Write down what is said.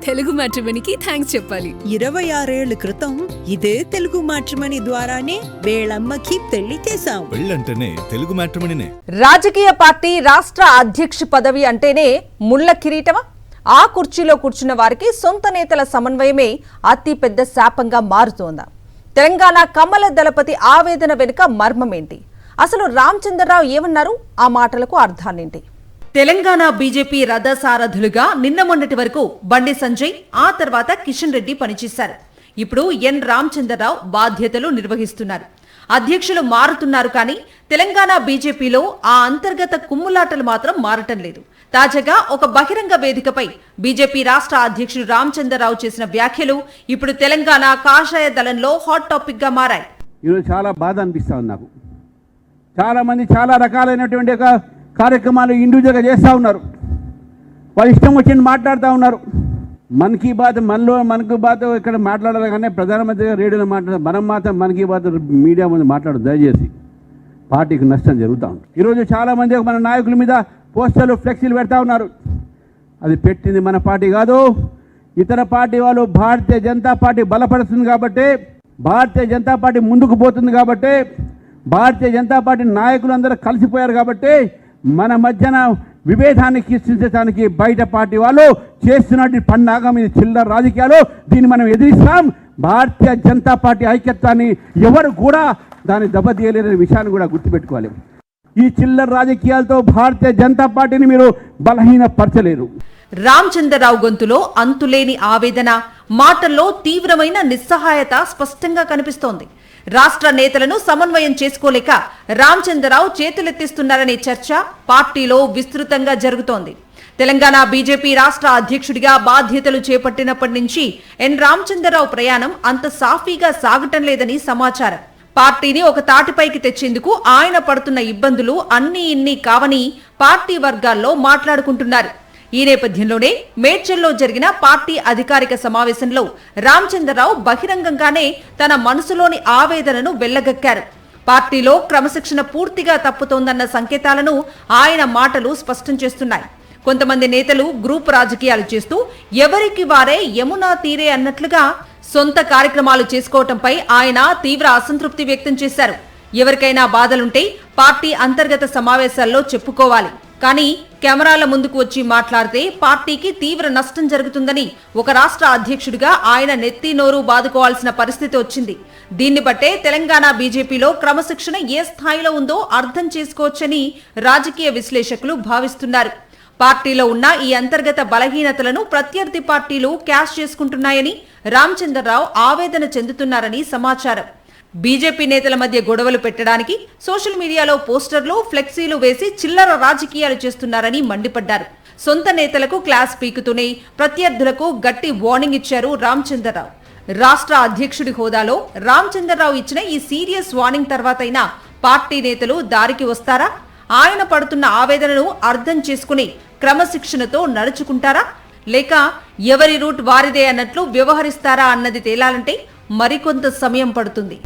Telugu మ్యాట్రిమోనీకి thanks చెప్పాలి. 26 ఏళ్ల క్రితం ఇదే తెలుగు మ్యాట్రిమోనీ ద్వారానే వేళమ్మకి పెళ్లి చేశాం. పెళ్ళంటేనే తెలుగు మ్యాట్రిమోనీనే. రాజకీయ పార్టీ రాష్ట్ర అధ్యక్ష పదవి అంటేనే ముళ్ళ కిరీటమా? ఆ కుర్చీలో కూర్చున్న వారికి సొంత నేతల సమన్వయమే అతి పెద్ద శాపంగా మారుతోందా? తెలంగాణ కమల దళపతి ఆవేదన వెనుక మర్మమేంటి? అసలు రామచంద్రరావు ఏమన్నారు? ఆ మాటలకు అర్థాలేంటి? తెలంగాణ బీజేపీ రథసారథులుగా నిన్న మొన్నటి వరకు బండి సంజయ్, ఆ తర్వాత కిషన్ రెడ్డి పనిచేశారు. ఇప్పుడు ఎన్ రామచంద్రరావు బాధ్యతలు నిర్వహిస్తున్నారు. అధ్యక్షులు మారుతున్నారు, కానీ తెలంగాణ బీజేపీలో ఆ అంతర్గత కుమ్ములాటలు మాత్రం మారటం లేదు. తాజాగా ఒక బహిరంగ వేదికపై బీజేపీ రాష్ట్ర అధ్యక్షుడు రామచంద్రరావు చేసిన వ్యాఖ్యలు ఇప్పుడు తెలంగాణ కాషాయ దళంలో హాట్ టాపిక్ గా మారాయి. ఈరోజు చాలా బాధ అనిపిస్తా ఉంది నాకు. చాలా మంది చాలా రకాలైనటువంటి కార్యక్రమాలు ఇండివిజువల్గా చేస్తూ ఉన్నారు. వాళ్ళు ఇష్టం వచ్చింది మాట్లాడుతూ ఉన్నారు. మన్ కీ బాత్ మన్ కీ బాత్ ఇక్కడ మాట్లాడాలి, కానీ ప్రధానమంత్రి గారు రేడియోలో మాట్లాడారు. మనం మాత్రం మన్ కీ బాత్ మీడియా ముందు మాట్లాడదు దయచేసి. పార్టీకి నష్టం జరుగుతూ ఉంది. ఈరోజు చాలామంది మన నాయకుల మీద పోస్టర్లు, ఫ్లెక్సీలు పెడతా ఉన్నారు. అది పెట్టింది మన పార్టీ కాదు, ఇతర పార్టీ వాళ్ళు. భారతీయ జనతా పార్టీ బలపడుతుంది కాబట్టి, భారతీయ జనతా పార్టీ ముందుకు పోతుంది కాబట్టి, భారతీయ జనతా పార్టీ నాయకులు అందరూ కలిసిపోయారు కాబట్టి మన మధ్యన విభేదాన్ని సృష్టించడానికి బయట పార్టీ వాళ్ళు చేస్తున్నటువంటి పండాగ మీద చిల్లర రాజకీయాలు. దీన్ని మనం ఎదిరిస్తాం. భారతీయ జనతా పార్టీ ఐక్యత్వాన్ని ఎవరు కూడా దాన్ని దెబ్బతీయలేని విషయాన్ని కూడా గుర్తుపెట్టుకోవాలి. ఈ చిల్లర రాజకీయాలతో భారతీయ జనతా పార్టీని మీరు బలహీనపరచలేరు. రామచంద్రరావు గొంతులో అంతులేని ఆవేదన, మాటల్లో తీవ్రమైన నిస్సహాయత స్పష్టంగా కనిపిస్తోంది. రాష్ట్ర నేతలను సమన్వయం చేసుకోలేక రామచంద్రరావు చేతులెత్తిస్తున్నారనే చర్చ పార్టీలో విస్తృతంగా జరుగుతోంది. తెలంగాణ బీజేపీ రాష్ట్ర అధ్యక్షుడిగా బాధ్యతలు చేపట్టినప్పటి నుంచి ఎన్ రామచంద్రరావు ప్రయాణం అంత సాఫీగా సాగటం లేదని సమాచారం. పార్టీని ఒక తాటిపైకి తెచ్చేందుకు ఆయన పడుతున్న ఇబ్బందులు అన్నీ ఇన్ని కావని పార్టీ వర్గాల్లో మాట్లాడుకుంటున్నారు. ఈ నేపథ్యంలోనే మేడ్చల్లో జరిగిన పార్టీ అధికారిక సమావేశంలో రామచంద్రరావు బహిరంగంగానే తన మనసులోని ఆవేదనను వెళ్లగక్కారు. పార్టీలో క్రమశిక్షణ పూర్తిగా తప్పుతోందన్న సంకేతాలను ఆయన మాటలు స్పష్టం చేస్తున్నాయి. కొంతమంది నేతలు గ్రూప్ రాజకీయాలు చేస్తూ ఎవరికి వారే యమునా తీరే అన్నట్లుగా సొంత కార్యక్రమాలు చేసుకోవటంపై ఆయన తీవ్ర అసంతృప్తి వ్యక్తం చేశారు. ఎవరికైనా బాధలుంటే పార్టీ అంతర్గత సమావేశాల్లో చెప్పుకోవాలి, కానీ కెమెరాల ముందుకు వచ్చి మాట్లాడితే పార్టీకి తీవ్ర నష్టం జరుగుతుందని ఒక రాష్ట్ర అధ్యక్షుడిగా ఆయన నెత్తి నోరు బాదుకోవాల్సిన పరిస్థితి వచ్చింది. దీన్ని బట్టే తెలంగాణ బీజేపీలో క్రమశిక్షణ ఏ స్థాయిలో ఉందో అర్థం చేసుకోవచ్చని రాజకీయ విశ్లేషకులు భావిస్తున్నారు. పార్టీలో ఉన్న ఈ అంతర్గత బలహీనతలను ప్రత్యర్థి పార్టీలు క్యాష్ చేసుకుంటున్నాయని రామచంద్రరావు ఆవేదన చెందుతున్నారని సమాచారం. బీజేపీ నేతల మధ్య గొడవలు పెట్టడానికి సోషల్ మీడియాలో పోస్టర్లు, ఫ్లెక్సీలు వేసి చిల్లర రాజకీయాలు చేస్తున్నారని మండిపడ్డారు. సొంత నేతలకు క్లాస్ పీకుతూనే ప్రత్యర్థులకు గట్టి వార్నింగ్ ఇచ్చారు రామచంద్రరావు. రాష్ట్ర అధ్యక్షుడి హోదాలో రామచంద్రరావు ఇచ్చిన ఈ సీరియస్ వార్నింగ్ తర్వాతైనా పార్టీ నేతలు దారికి వస్తారా? ఆయన పడుతున్న ఆవేదనను అర్థం చేసుకుని క్రమశిక్షణతో నడుచుకుంటారా, లేక ఎవరి రూట్ వారిదే అన్నట్లు వ్యవహరిస్తారా అన్నది తేలాలంటే మరికొంత సమయం పడుతుంది.